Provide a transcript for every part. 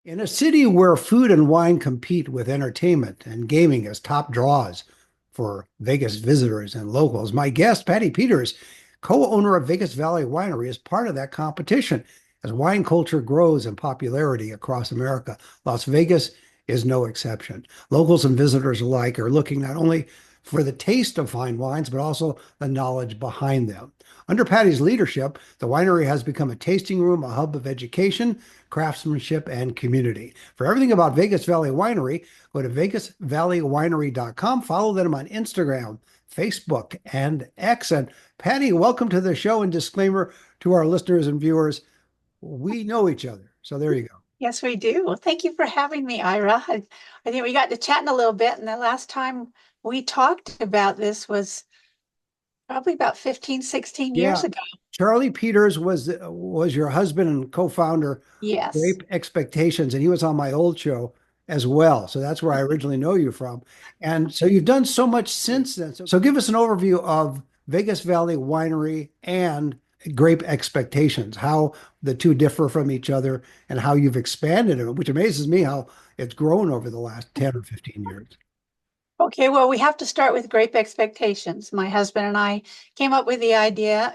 In a city where food and wine compete with entertainment and gaming as top draws for Vegas visitors and locals, my guest, Patty Peters, co-owner of Vegas Valley Winery, is part of that competition. As wine culture grows in popularity across America, Las Vegas is no exception. Locals and visitors alike are looking not only for the taste of fine wines, but also the knowledge behind them. Under Patty's leadership, the winery has become a tasting room, a hub of education, craftsmanship, and community. For everything about Vegas Valley Winery, go to vegasvalleywinery.com. Follow them on Instagram, Facebook, and X. And Patty, welcome to the show. And disclaimer to our listeners and viewers, we know each other. So there you go. Yes, we do. Well, thank you for having me, Ira. I think we got to chatting a little bit, and the last time we talked about this was probably about 15, 16 Yeah. years ago. Charlie Peters was your husband and co-founder of Yes. Grape Expectations, and he was on my old show as well. So that's where I originally know you from. And so you've done so much since then. So give us an overview of Vegas Valley Winery and Grape Expectations, how the two differ from each other and how you've expanded it, which amazes me how it's grown over the last 10 or 15 years. Okay, well, we have to start with Grape Expectations. My husband and I came up with the idea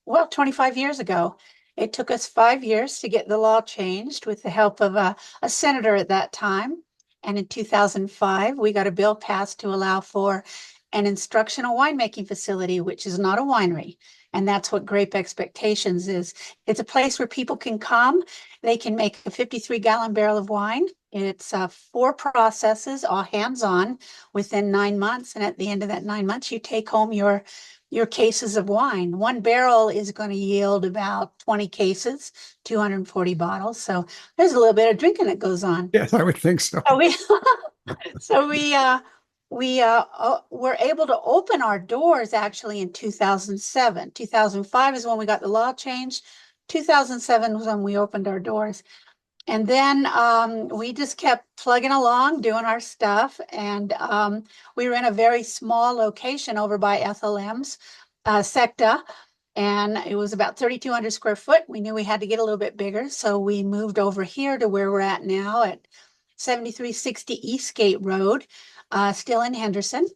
25 years ago. It took us 5 years to get the law changed with the help of a senator at that time. And in 2005, we got a bill passed to allow for an instructional winemaking facility, which is not a winery. And that's what Grape Expectations is. It's a place where people can come. They can make a 53-gallon barrel of wine. It's 4 processes, all hands-on, within 9 months. And at the end of that 9 months, you take home your cases of wine. One barrel is going to yield about 20 cases, 240 bottles. So there's a little bit of drinking that goes on. Yes, I would think so. So we were able to open our doors actually in 2007. 2005 is when we got the law changed. 2007 was when we opened our doors. And then we just kept plugging along, doing our stuff. And we were in a very small location over by SLM's sector. And it was about 3,200 square foot. We knew we had to get a little bit bigger. So we moved over here to where we're at now at 7360 Eastgate Road, still in Henderson.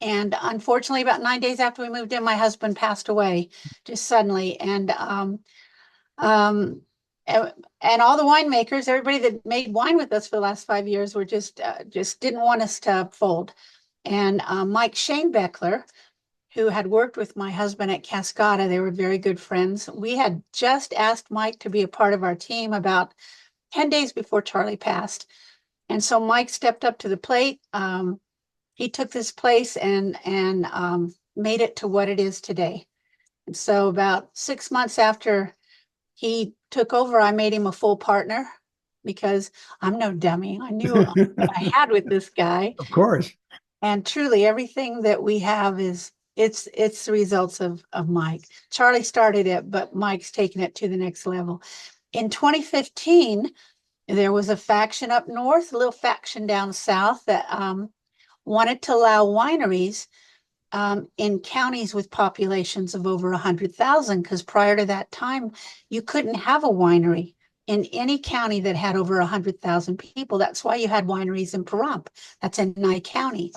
And unfortunately, about 9 days after we moved in, my husband passed away just suddenly. And all the winemakers, everybody that made wine with us for the last 5 years, were just didn't want us to fold. And Mike Schoenbaechler, who had worked with my husband at Cascada, they were very good friends. We had just asked Mike to be a part of our team about 10 days before Charlie passed. And so Mike stepped up to the plate. He took this place and made it to what it is today. And so about 6 months after he took over, I made him a full partner because I'm no dummy. I knew what I had with this guy. Of course. And truly everything that we have it's the results of Mike. Charlie started it, but Mike's taken it to the next level. In 2015, there was a faction up north, a little faction down south that wanted to allow wineries in counties with populations of over 100,000, because prior to that time, you couldn't have a winery in any county that had over 100,000 people. That's why you had wineries in Pahrump. That's in Nye County.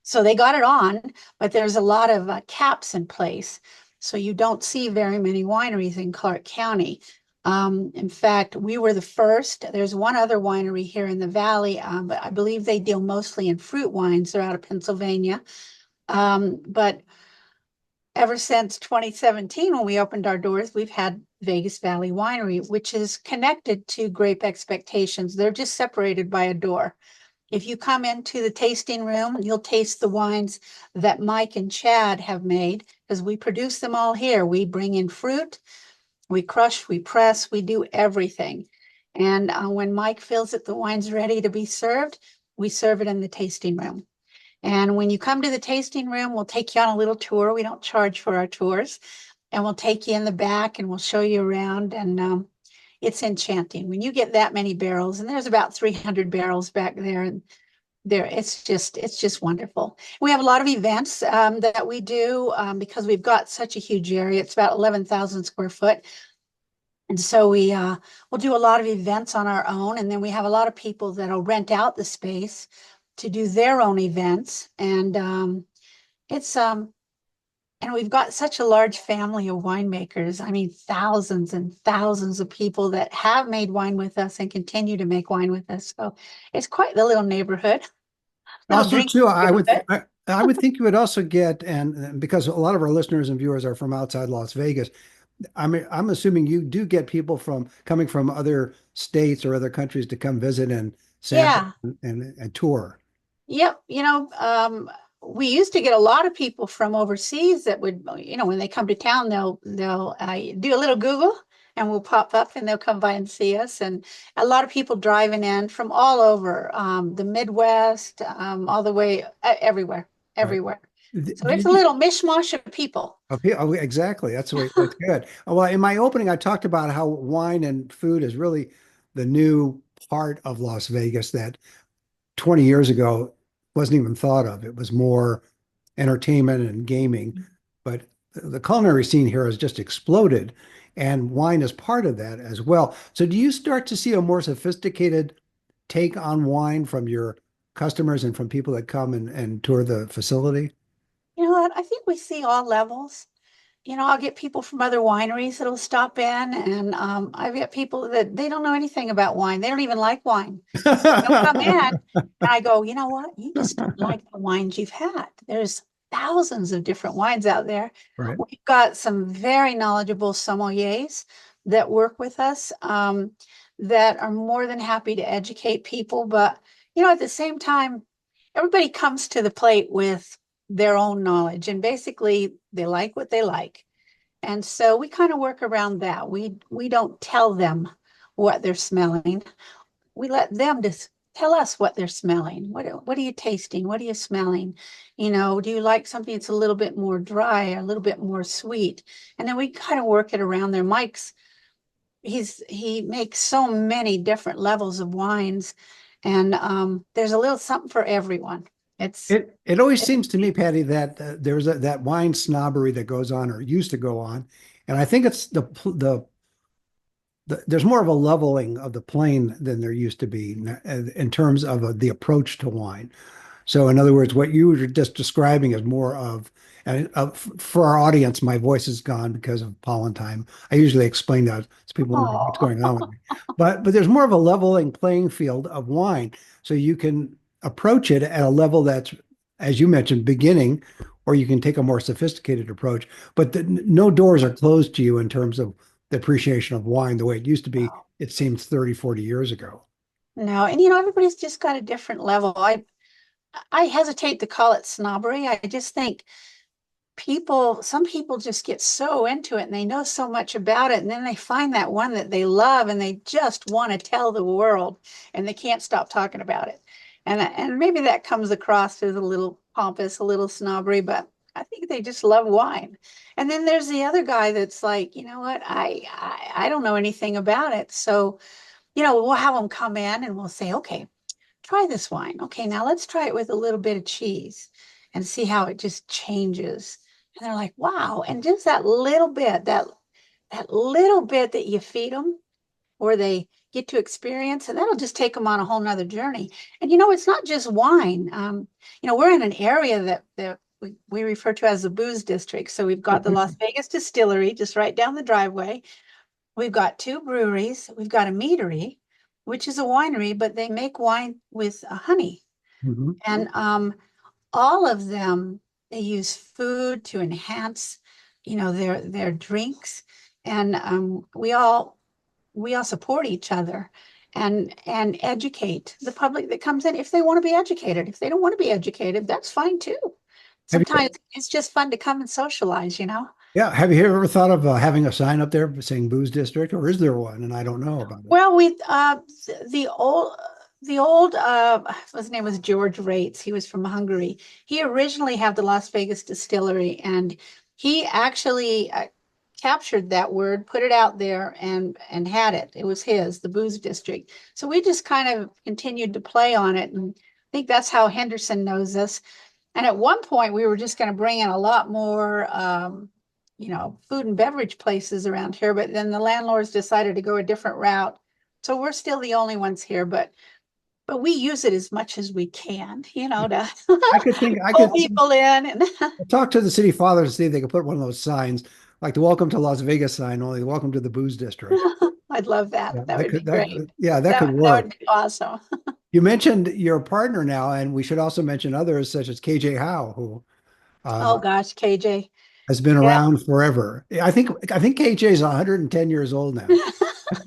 So they got it on, but there's a lot of caps in place. So you don't see very many wineries in Clark County. In fact, we were the first. There's one other winery here in the valley, but I believe they deal mostly in fruit wines. They're out of Pennsylvania. But ever since 2017, when we opened our doors, we've had Vegas Valley Winery, which is connected to Grape Expectations. They're just separated by a door. If you come into the tasting room, you'll taste the wines that Mike and Chad have made, because we produce them all here. We bring in fruit, we crush, we press, we do everything. And when Mike feels that the wine's ready to be served, we serve it in the tasting room. And when you come to the tasting room, we'll take you on a little tour. We don't charge for our tours. And we'll take you in the back and we'll show you around. And it's enchanting. When you get that many barrels, and there's about 300 barrels back there, and it's just wonderful. We have a lot of events that we do because we've got such a huge area. It's about 11,000 square foot. And so we'll do a lot of events on our own, and then we have a lot of people that'll rent out the space to do their own events. And it's and we've got such a large family of winemakers. I mean, thousands and thousands of people that have made wine with us and continue to make wine with us. So it's quite the little neighborhood, little Also, drink too, neighborhood. I would think you would also get, and because a lot of our listeners and viewers are from outside Las Vegas, I'm assuming you do get people from coming from other states or other countries to come visit and sample Yeah. and tour. Yep. We used to get a lot of people from overseas that would, when they come to town, they'll do a little Google and we'll pop up and they'll come by and see us. And a lot of people driving in from all over, the Midwest, all the way everywhere, Right. everywhere. So it's Did a you, little mishmash of people. exactly. That's the way. That's good. Well, in my opening, I talked about how wine and food is really the new part of Las Vegas that 20 years ago wasn't even thought of. It was more entertainment and gaming. But the culinary scene here has just exploded, and wine is part of that as well. So, do you start to see a more sophisticated take on wine from your customers and from people that come and tour the facility? You know what? I think we see all levels. I'll get people from other wineries that'll stop in, and I get people that they don't know anything about wine. They don't even like wine. They'll come in, and I go, you know what? You just don't like the wines you've had. There's thousands of different wines out there. Right. We've got some very knowledgeable sommeliers that work with us, that are more than happy to educate people. But, at the same time, everybody comes to the plate with their own knowledge, and basically they like what they like. And so we kind of work around that. We don't tell them what they're smelling. We let them just tell us what they're smelling. What are you tasting? What are you smelling? Do you like something that's a little bit more dry, or a little bit more sweet? And then we kind of work it around there. He makes so many different levels of wines, and there's a little something for everyone. It's, It always it's seems to me, Patty, that there's that wine snobbery that goes on or used to go on, and I think it's there's more of a leveling of the plane than there used to be in terms of the approach to wine. So, in other words, what you were just describing is more of, and for our audience, my voice is gone because of pollen time. I usually explain that so people know what's oh, going on with me. But there's more of a leveling playing field of wine, so you can approach it at a level that's, as you mentioned, beginning, or you can take a more sophisticated approach. But no doors are closed to you in terms of the appreciation of wine the way it used to be. It seems 30, 40 years ago. no, and everybody's just got a different level. I hesitate to call it snobbery. I just think some people just get so into it and they know so much about it. And then they find that one that they love and they just want to tell the world and they can't stop talking about it. And maybe that comes across as a little pompous, a little snobbery, but I think they just love wine. And then there's the other guy that's like, you know what, I don't know anything about it. So, we'll have them come in and we'll say, okay, try this wine. Okay, now let's try it with a little bit of cheese and see how it just changes. And they're like, wow. And just that little bit that you feed them or they get to experience, and that'll just take them on a whole nother journey. And it's not just wine. We're in an area that we refer to as the booze district. So we've got the Las Vegas distillery just right down the driveway. We've got two breweries. We've got a meadery, which is a winery, but they make wine with honey. Mhm. And all of them, they use food to enhance, their drinks. And we all support each other and educate the public that comes in if they want to be educated. If they don't want to be educated, that's fine too. Have Sometimes you, it's just fun to come and socialize. yeah, have you ever thought of having a sign up there saying Booze District, or is there one? And I don't know about it. Well, the old his name was George Rates. He was from Hungary. He originally had the Las Vegas distillery, and he actually captured that word, put it out there, and had it. It was his, the booze district. So we just kind of continued to play on it, and I think that's how Henderson knows us. And at one point, we were just going to bring in a lot more food and beverage places around here, but then the landlords decided to go a different route. So we're still the only ones here, but we use it as much as we can, to I pull could people in. And talk to the city father and see if they could put one of those signs, like the Welcome to Las Vegas sign, only Welcome to the Booze District. I'd love that. Yeah, That would be great. that could That would work. be awesome. You mentioned your partner now, and we should also mention others such as KJ Howe, who Oh uh, gosh, KJ. has been Yeah. around forever. I think KJ is 110 years old now.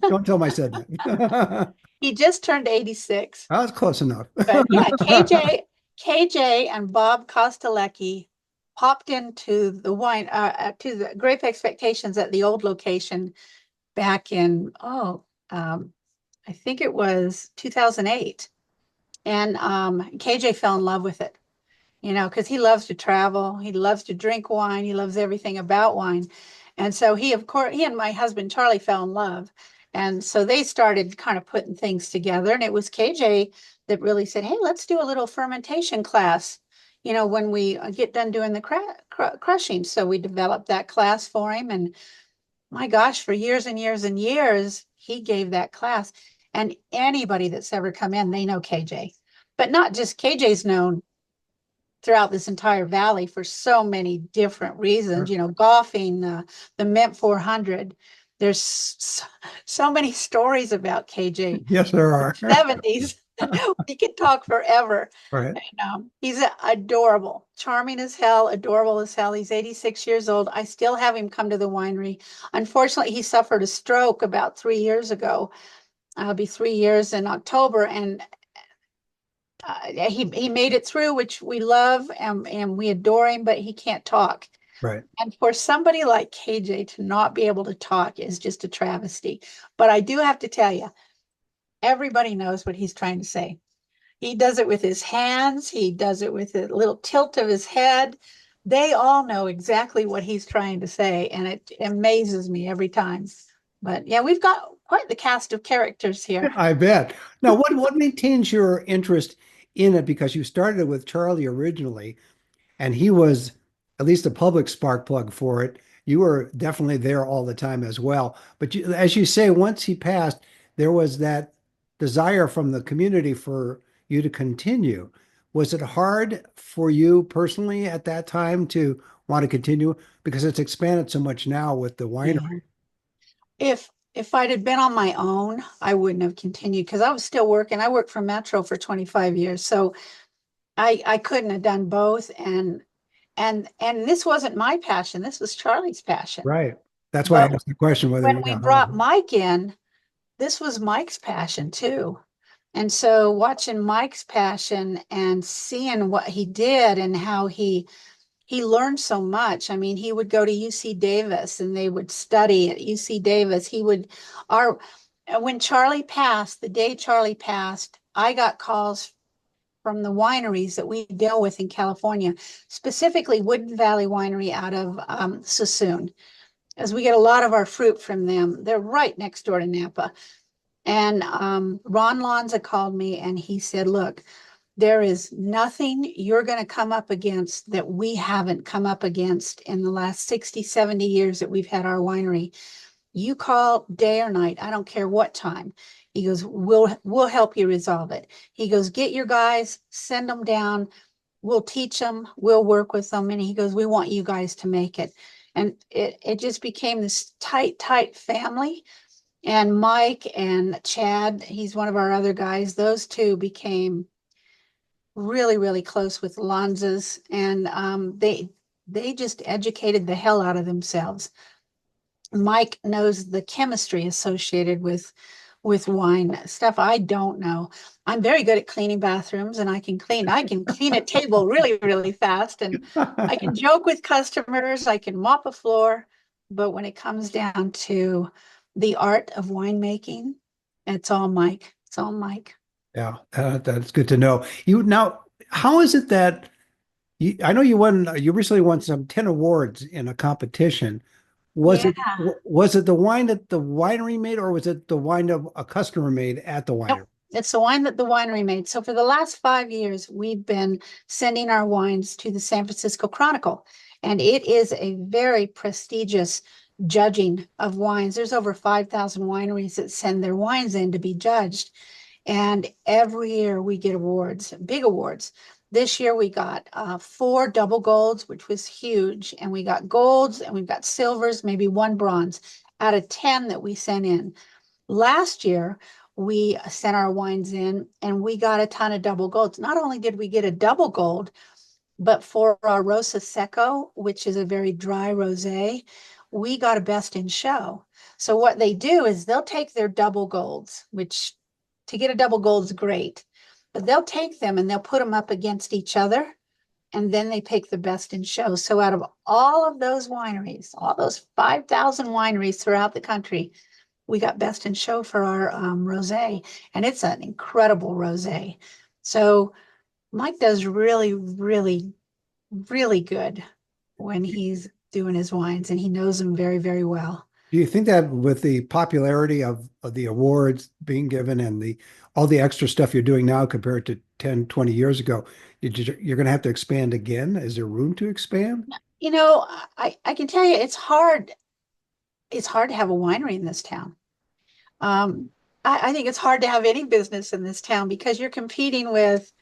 Don't tell him I said that. He just turned 86. That was close enough. But yeah, KJ and Bob Kostelecki popped into the to the Grape Expectations at the old location back in, I think it was 2008. And KJ fell in love with it, because he loves to travel, he loves to drink wine, he loves everything about wine. And so of course, he and my husband Charlie fell in love. And so they started kind of putting things together. And it was KJ that really said, hey, let's do a little fermentation class, when we get done doing the crushing. So we developed that class for him. And my gosh, for years and years and years, he gave that class. And anybody that's ever come in, they know KJ. But not just KJ's known throughout this entire valley for so many different reasons, golfing, the Mint 400. There's so many stories about KJ Yes, there are. 70s. We could talk forever. Right. And, he's adorable, charming as hell, adorable as hell. He's 86 years old. I still have him come to the winery. Unfortunately, he suffered a stroke about 3 years ago. It'll be 3 years in October. And he made it through, which we love, and we adore him, but he can't talk. Right. And for somebody like KJ to not be able to talk is just a travesty. But I do have to tell you, everybody knows what he's trying to say. He does it with his hands. He does it with a little tilt of his head. They all know exactly what he's trying to say, and it amazes me every time. But yeah, we've got quite the cast of characters here. I bet. Now, what maintains your interest in it? Because you started it with Charlie originally, and he was at least a public spark plug for it. You were definitely there all the time as well. But as you say, once he passed, there was that desire from the community for you to continue. Was it hard for you personally at that time to want to continue? Because it's expanded so much now with the winery. Yeah. If I'd have been on my own, I wouldn't have continued because I was still working. I worked for Metro for 25 years. So I couldn't have done both. And this wasn't my passion. This was Charlie's passion. Right. That's why I But asked the question whether when you we know brought how. Mike in, this was Mike's passion too. And so watching Mike's passion and seeing what he did and how he learned so much. I mean, he would go to UC Davis and they would study at UC Davis. Our when Charlie passed, the day Charlie passed, I got calls from the wineries that we deal with in California, specifically Woodland Valley Winery out of Sassoon, as we get a lot of our fruit from them. They're right next door to Napa. And Ron Lanza called me and he said, look, there is nothing you're going to come up against that we haven't come up against in the last 60, 70 years that we've had our winery. You call day or night, I don't care what time. He goes, we'll help you resolve it. He goes, get your guys, send them down. We'll teach them. We'll work with them. And he goes, we want you guys to make it. And it just became this tight family. And Mike and Chad, he's one of our other guys. Those two became really, really close with Lanzas. And they just educated the hell out of themselves. Mike knows the chemistry associated with wine stuff I don't know. I'm very good at cleaning bathrooms and I can clean a table really, really fast. And I can joke with customers, I can mop a floor. But when it comes down to the art of winemaking, it's all Mike. It's all Mike. Yeah, that's good to know. How is it that I know you recently won some 10 awards in a competition. Was Yeah. it was it the wine that the winery made, or was it the wine that a customer made at the Nope. winery? It's the wine that the winery made. So for the last 5 years, we've been sending our wines to the San Francisco Chronicle. And it is a very prestigious judging of wines. There's over 5,000 wineries that send their wines in to be judged. And every year we get awards, big awards. This year we got 4 double golds, which was huge. And we got golds and we've got silvers, maybe 1 bronze out of 10 that we sent in. Last year, we sent our wines in and we got a ton of double golds. Not only did we get a double gold, but for our Rosa Seco, which is a very dry rosé, we got a best in show. So what they do is they'll take their double golds, which to get a double gold is great, but they'll take them and they'll put them up against each other, and then they pick the best in show. So out of all of those wineries, all those 5,000 wineries throughout the country, we got best in show for our rosé, and it's an incredible rosé. So Mike does really, really, really good when he's doing his wines, and he knows them very, very well. Do you think that with the popularity of the awards being given and the all the extra stuff you're doing now compared to 10, 20 years ago, you're going to have to expand again? Is there room to expand? You know, I can tell you it's hard. It's hard to have a winery in this town. I think it's hard to have any business in this town because you're competing with,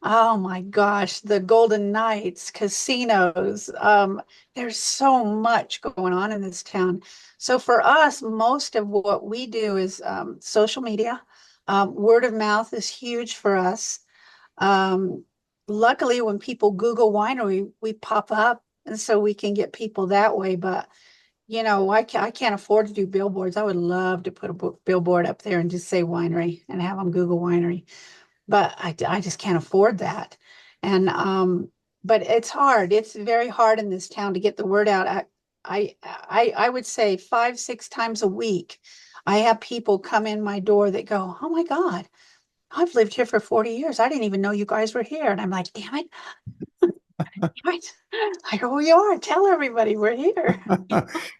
oh my gosh, the Golden Knights, casinos. There's so much going on in this town. So for us, most of what we do is social media. Word of mouth is huge for us. Luckily, when people Google winery, we pop up, and so we can get people that way. But you know, I can't afford to do billboards. I would love to put a billboard up there and just say winery and have them Google winery, but I just can't afford that. And but it's hard. It's very hard in this town to get the word out. I would say 5, 6 times a week, I have people come in my door that go, "Oh my God, I've lived here for 40 years. I didn't even know you guys were here." And I'm like, "Damn it." Right. I go, "We are. Tell everybody we're here."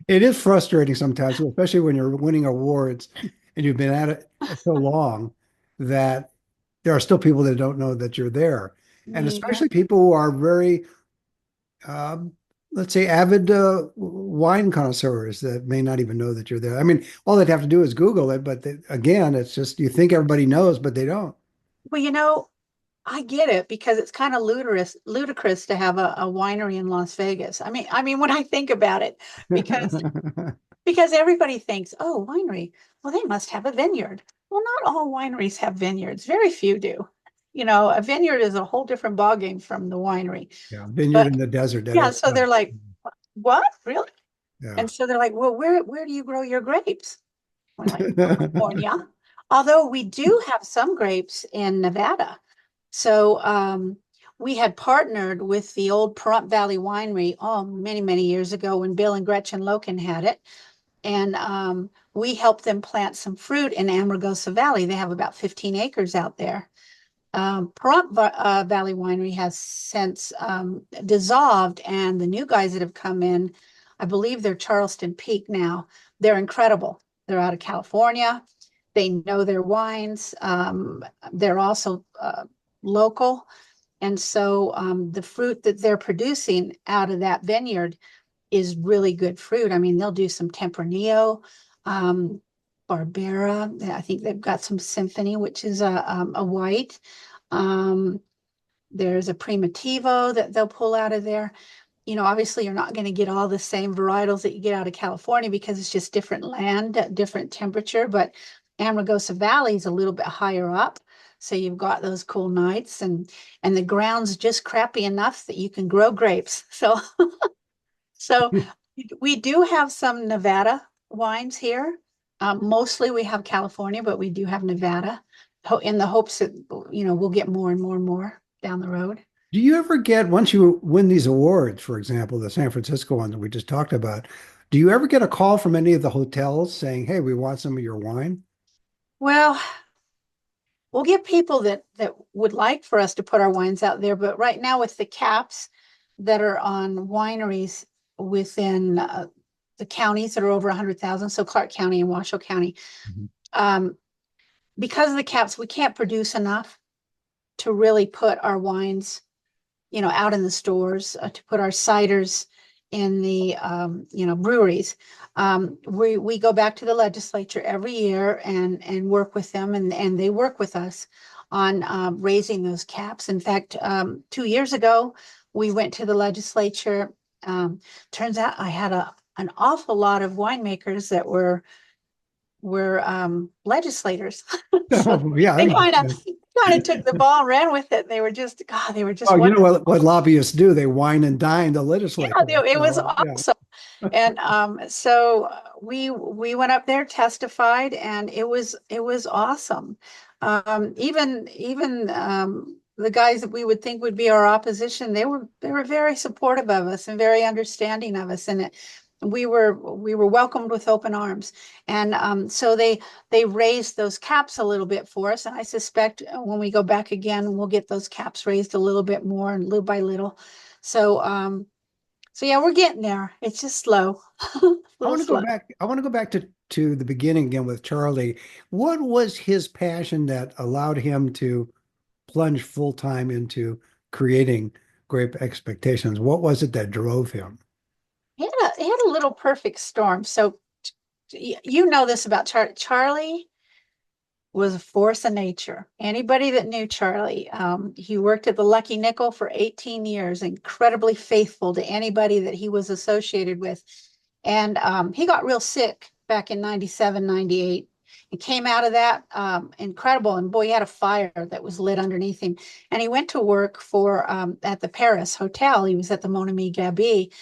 It is frustrating sometimes, especially when you're winning awards and you've been at it so long that there are still people that don't know that you're there. And Yeah. especially people who are very, um, let's say, avid wine connoisseurs that may not even know that you're there. I mean, all they'd have to do is Google it, but again, it's just you think everybody knows, but they don't. Well, you know, I get it because it's kind of ludicrous to have a winery in Las Vegas. I mean, when I think about it, because because everybody thinks, oh, winery, well, they must have a vineyard. Well, not all wineries have vineyards. Very few do. You know, a vineyard is a whole different ballgame from the winery. Yeah, vineyard in But the desert, that yeah, is so tough. they're like, what? Really? Yeah. And so they're like, well, where do you grow your grapes? We're like, California. Although we do have some grapes in Nevada. So we had partnered with the old Pahrump Valley Winery, oh, many, many years ago when Bill and Gretchen Loken had it. And we helped them plant some fruit in Amargosa Valley. They have about 15 acres out there. Pahrump Valley Winery has since dissolved, and the new guys that have come in, I believe they're Charleston Peak now. They're incredible. They're out of California. They know their wines. They're also local. And so the fruit that they're producing out of that vineyard is really good fruit. I mean, they'll do some Tempranillo, Barbera. I think they've got some Symphony, which is a white. Um, there's a Primitivo that they'll pull out of there. You know, obviously you're not going to get all the same varietals that you get out of California because it's just different land, different temperature, but Amargosa Valley is a little bit higher up. So you've got those cool nights, and the ground's just crappy enough that you can grow grapes. So we do have some Nevada wines here. Mostly we have California, but we do have Nevada in the hopes that, you know, we'll get more and more and more down the road. Do you ever get, once you win these awards, for example, the San Francisco one that we just talked about, do you ever get a call from any of the hotels saying, hey, we want some of your wine? Well, we'll get people that would like for us to put our wines out there, but right now with the caps that are on wineries within the counties that are over 100,000, so Clark County and Washoe County, Mhm. um, because of the caps, we can't produce enough to really put our wines, out in the stores to put our ciders in the, breweries. We go back to the legislature every year and work with them, and they work with us on raising those caps. In fact, 2 years ago, we went to the legislature. Turns out I had an awful lot of winemakers that were legislators. So Oh, yeah, that they makes kind of sense. took the ball and ran with it. They were just, God, they were just Oh, you know wonderful. what lobbyists do? They wine and dine the Yeah, legislature. it was So, yeah. awesome. And so we went up there, testified, and it was awesome. Even the guys that we would think would be our opposition, they were very supportive of us and very understanding of us, and we were welcomed with open arms. And so they raised those caps a little bit for us, and I suspect when we go back again, we'll get those caps raised a little bit more, and little by little. So yeah, we're getting there. It's just slow, a I little want to go slow. back. I want to go back to the beginning again with Charlie. What was his passion that allowed him to plunge full time into creating Grape Expectations? What was it that drove him? He had a little perfect storm. So you know this about Charlie. Charlie was a force of nature. Anybody that knew Charlie, he worked at the Lucky Nickel for 18 years, incredibly faithful to anybody that he was associated with. And he got real sick back in 97, 98. He came out of that incredible. And boy, he had a fire that was lit underneath him. And he went to work for at the Paris Hotel. He was at the Mon Ami Gabi.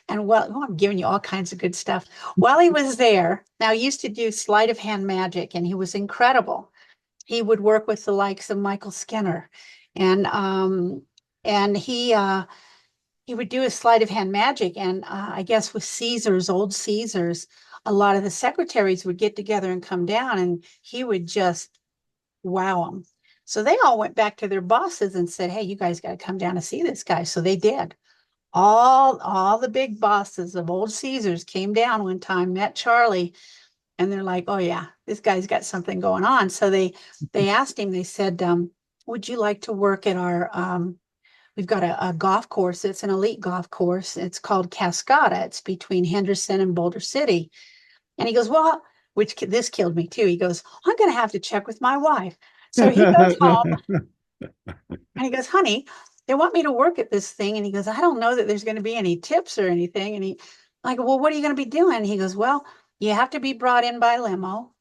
And I'm giving you all kinds of good stuff. While he was there, now he used to do sleight of hand magic, and he was incredible. He would work with the likes of Michael Skinner, and he would do his sleight of hand magic. And I guess with Caesars, old Caesars, a lot of the secretaries would get together and come down, and he would just wow them. So they all went back to their bosses and said, "Hey, you guys got to come down to see this guy." So they did. All the big bosses of old Caesars came down one time, met Charlie, and they're like, "Oh yeah, this guy's got something going on." So they asked him. They said, "Would you like to work at our we've got a golf course. It's an elite golf course. It's called Cascada. It's between Henderson and Boulder City." And he goes, "Well," this killed me too. He goes, "I'm going to have to check with my wife." So he goes home and he goes, "Honey, they want me to work at this thing." And he goes, "I don't know that there's going to be any tips or anything." And I go, "Well, what are you going to be doing?" And he goes, "Well, you have to be brought in by limo.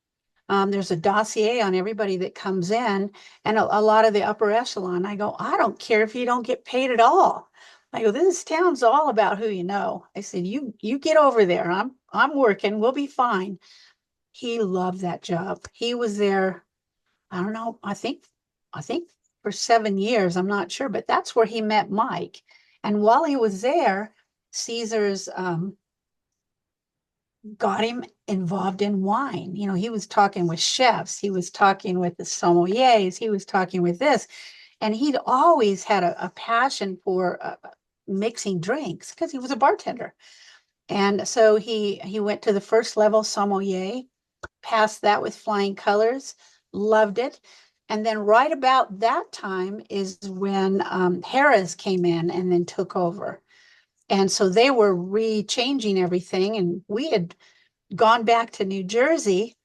There's a dossier on everybody that comes in, and a lot of the upper echelon." I go, "I don't care if you don't get paid at all." I go, "This town's all about who you know." I said, "You get over there. I'm working. We'll be fine." He loved that job. He was there, I don't know, I think for 7 years. I'm not sure, but that's where he met Mike. And while he was there, Caesar's got him involved in wine. He was talking with chefs, he was talking with the sommeliers, he was talking with this, and he'd always had a passion for mixing drinks because he was a bartender. And so he went to the first level sommelier, passed that with flying colors, loved it. And then right about that time is when Harris came in and then took over. And so they were re-changing everything. And we had gone back to New Jersey,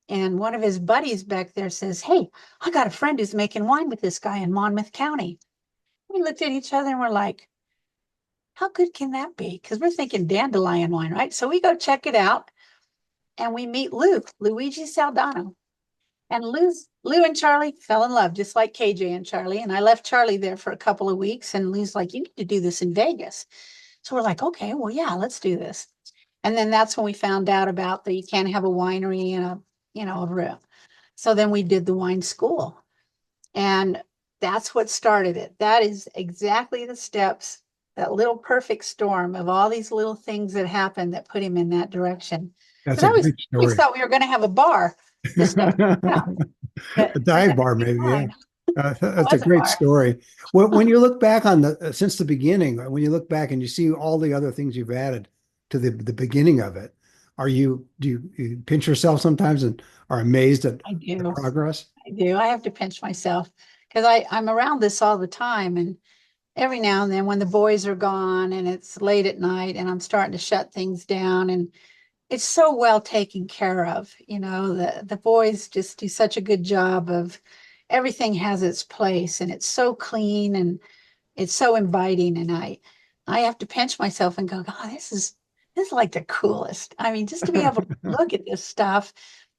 and one of his buddies back there says, "Hey, I got a friend who's making wine with this guy in Monmouth County." We looked at each other and we're like, "How good can that be?" Because we're thinking dandelion wine, right? So we go check it out, and we meet Luigi Saldano. And Lou and Charlie fell in love, just like KJ and Charlie. And I left Charlie there for a couple of weeks, and Lou's like, "You need to do this in Vegas." So we're like, "Okay, well, yeah, let's do this." And then that's when we found out about that you can't have a winery and a room. So then we did the wine school, and that's what started it. That is exactly the steps, that little perfect storm of all these little things that happened that put him in that direction. That's Because a I was great always story. thought we were going to have a bar, just A but dive that bar, would be maybe. Yeah. fine. It That's a was a great bar. story. When you look back on since the beginning, when you look back and you see all the other things you've added to the beginning of it, do you pinch yourself sometimes and are amazed at I the do. progress? I do. I have to pinch myself because I'm around this all the time. And every now and then when the boys are gone and it's late at night and I'm starting to shut things down, and it's so well taken care of. The boys just do such a good job of everything has its place, and it's so clean and it's so inviting. And I have to pinch myself and go, God, this is like the coolest. I mean, just to be able to look at this stuff,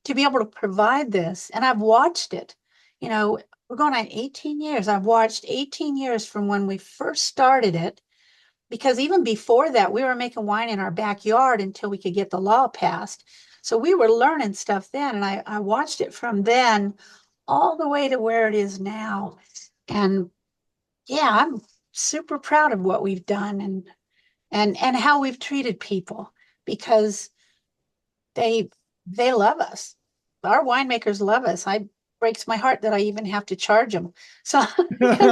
to be able to provide this. And I've watched it. We're going on 18 years. I've watched 18 years from when we first started it, because even before that, we were making wine in our backyard until we could get the law passed. So we were learning stuff then. And I watched it from then all the way to where it is now. And yeah, I'm super proud of what we've done, and how we've treated people, because they they love us. Our winemakers love us. I breaks my heart that I even have to charge them. So because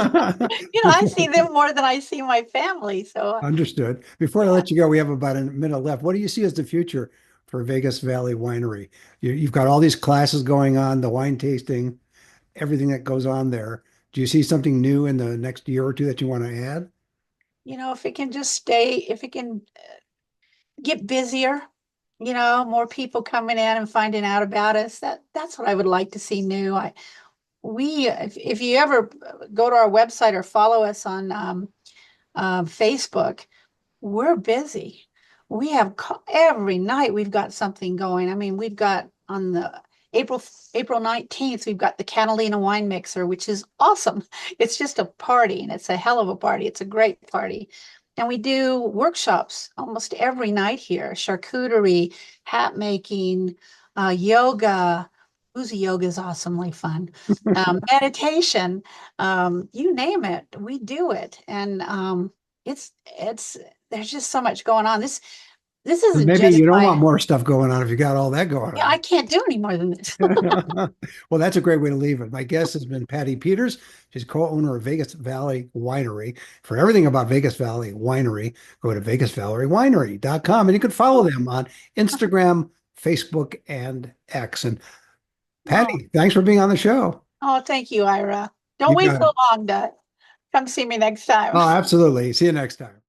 I see them more than I see my family. So Understood. Before I yeah, let you go, we have about a minute left. What do you see as the future for Vegas Valley Winery? You've got all these classes going on, the wine tasting, everything that goes on there. Do you see something new in the next year or two that you want to add? if it can just if it can get busier, more people coming in and finding out about us. That's what I would like to see new. If you ever go to our website or follow us on Facebook, we're busy. We have every night we've got something going. I mean, we've got on the April 19th, we've got the Catalina wine mixer, which is awesome. It's just a party, and it's a hell of a party. It's a great party. And we do workshops almost every night here: charcuterie, hat making, yoga. Boozy yoga is awesomely fun. Meditation, you name it, we do it. And it's there's just so much going on. This But isn't maybe just you don't want my, more stuff going on if you got all that going I on. can't do any more than this. Well, that's a great way to leave it. My guest has been Patty Peters. She's co-owner of Vegas Valley Winery. For everything about Vegas Valley Winery, go to vegasvalleywinery.com, and you can follow them on Instagram, Facebook, and X. And Oh, Patty, thanks for being on the show. oh, thank you, Ira. Don't You wait got so it. long to come see me next time. Oh, absolutely. See you next time.